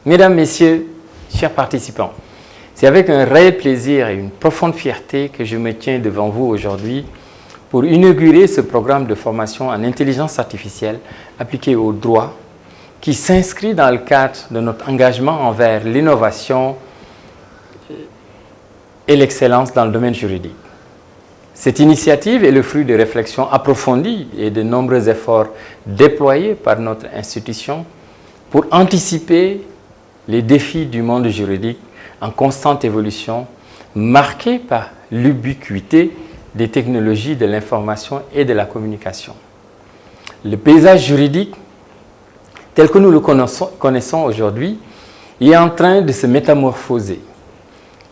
Mesdames, Messieurs, chers participants, c'est avec un réel plaisir et une profonde fierté que je me tiens devant vous aujourd'hui pour inaugurer ce programme de formation en intelligence artificielle appliquée au droit qui s'inscrit dans le cadre de notre engagement envers l'innovation et l'excellence dans le domaine juridique. Cette initiative est le fruit de réflexions approfondies et de nombreux efforts déployés par notre institution pour anticiper les défis du monde juridique en constante évolution, marqués par l'ubiquité des technologies de l'information et de la communication. Le paysage juridique, tel que nous le connaissons aujourd'hui, est en train de se métamorphoser.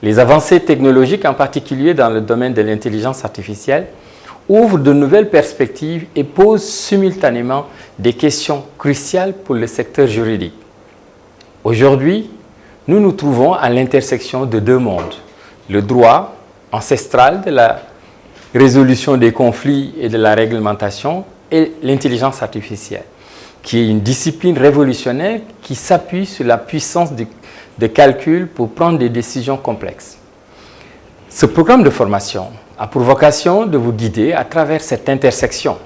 Les avancées technologiques, en particulier dans le domaine de l'intelligence artificielle, ouvrent de nouvelles perspectives et posent simultanément des questions cruciales pour le secteur juridique. Aujourd'hui, nous nous trouvons à l'intersection de deux mondes. Le droit ancestral de la résolution des conflits et de la réglementation et l'intelligence artificielle, qui est une discipline révolutionnaire qui s'appuie sur la puissance de calcul pour prendre des décisions complexes. Ce programme de formation a pour vocation de vous guider à travers cette intersection,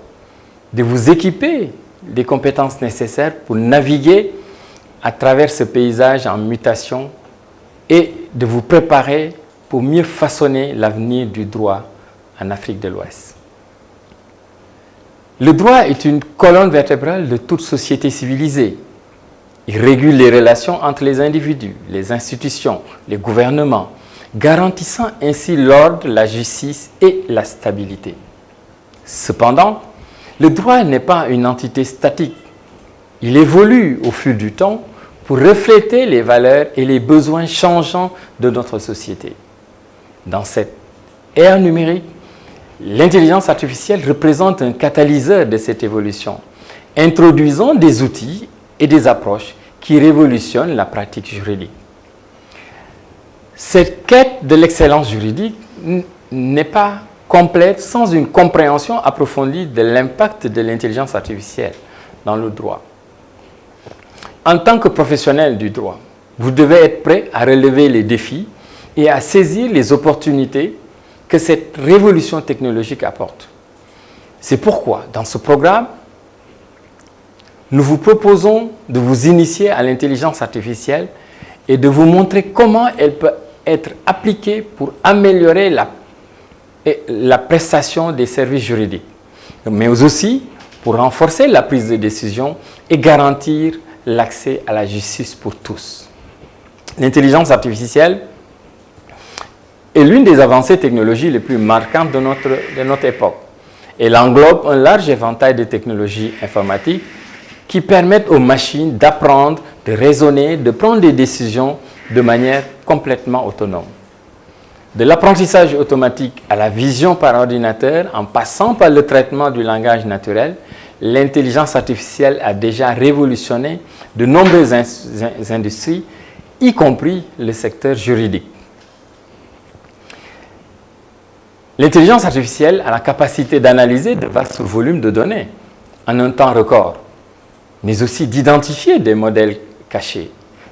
de vous équiper des compétences nécessaires pour naviguer à travers ce paysage en mutation et de vous préparer pour mieux façonner l'avenir du droit en Afrique de l'Ouest. Le droit est une colonne vertébrale de toute société civilisée. Il régule les relations entre les individus, les institutions, les gouvernements, garantissant ainsi l'ordre, la justice et la stabilité. Cependant, le droit n'est pas une entité statique. Il évolue au fil du temps pour refléter les valeurs et les besoins changeants de notre société. Dans cette ère numérique, l'intelligence artificielle représente un catalyseur de cette évolution, introduisant des outils et des approches qui révolutionnent la pratique juridique. Cette quête de l'excellence juridique n'est pas complète sans une compréhension approfondie de l'impact de l'intelligence artificielle dans le droit. En tant que professionnel du droit, vous devez être prêt à relever les défis et à saisir les opportunités que cette révolution technologique apporte. C'est pourquoi, dans ce programme, nous vous proposons de vous initier à l'intelligence artificielle et de vous montrer comment elle peut être appliquée pour améliorer la prestation des services juridiques, mais aussi pour renforcer la prise de décision et garantir l'accès à la justice pour tous. L'intelligence artificielle est l'une des avancées technologiques les plus marquantes de notre époque. Elle englobe un large éventail de technologies informatiques qui permettent aux machines d'apprendre, de raisonner, de prendre des décisions de manière complètement autonome. De l'apprentissage automatique à la vision par ordinateur, en passant par le traitement du langage naturel, l'intelligence artificielle a déjà révolutionné de nombreuses industries, y compris le secteur juridique. L'intelligence artificielle a la capacité d'analyser de vastes volumes de données en un temps record, mais aussi d'identifier des modèles cachés,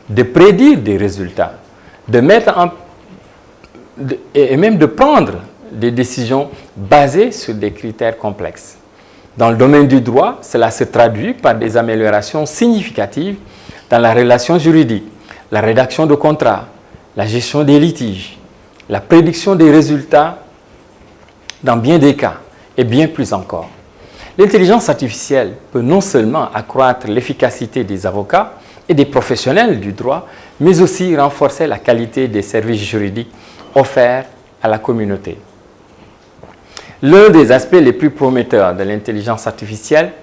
de prédire des résultats, et même de prendre des décisions basées sur des critères complexes. Dans le domaine du droit, cela se traduit par des améliorations significatives dans la relation juridique, la rédaction de contrats, la gestion des litiges, la prédiction des résultats dans bien des cas, et bien plus encore. L'intelligence artificielle peut non seulement accroître l'efficacité des avocats et des professionnels du droit, mais aussi renforcer la qualité des services juridiques offerts à la communauté. L'un des aspects les plus prometteurs de l'intelligence artificielle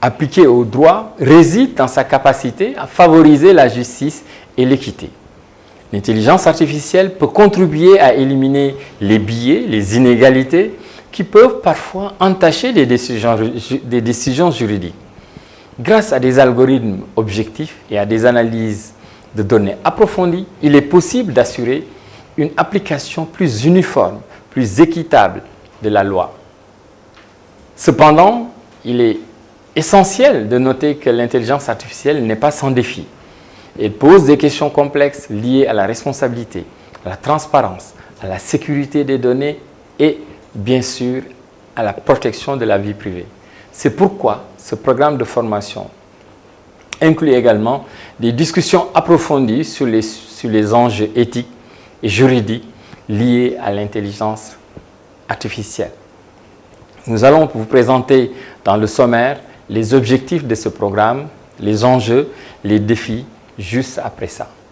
appliquée au droit réside dans sa capacité à favoriser la justice et l'équité. L'intelligence artificielle peut contribuer à éliminer les biais, les inégalités qui peuvent parfois entacher des décisions juridiques. Grâce à des algorithmes objectifs et à des analyses de données approfondies, il est possible d'assurer une application plus uniforme, plus équitable de la loi. Cependant, il est essentiel de noter que l'intelligence artificielle n'est pas sans défi. et pose des questions complexes liées à la responsabilité, à la transparence, à la sécurité des données et bien sûr à la protection de la vie privée. C'est pourquoi ce programme de formation inclut également des discussions approfondies sur les enjeux éthiques et juridiques liés à l'intelligence artificielle. Nous allons vous présenter dans le sommaire les objectifs de ce programme, les enjeux, les défis, juste après ça.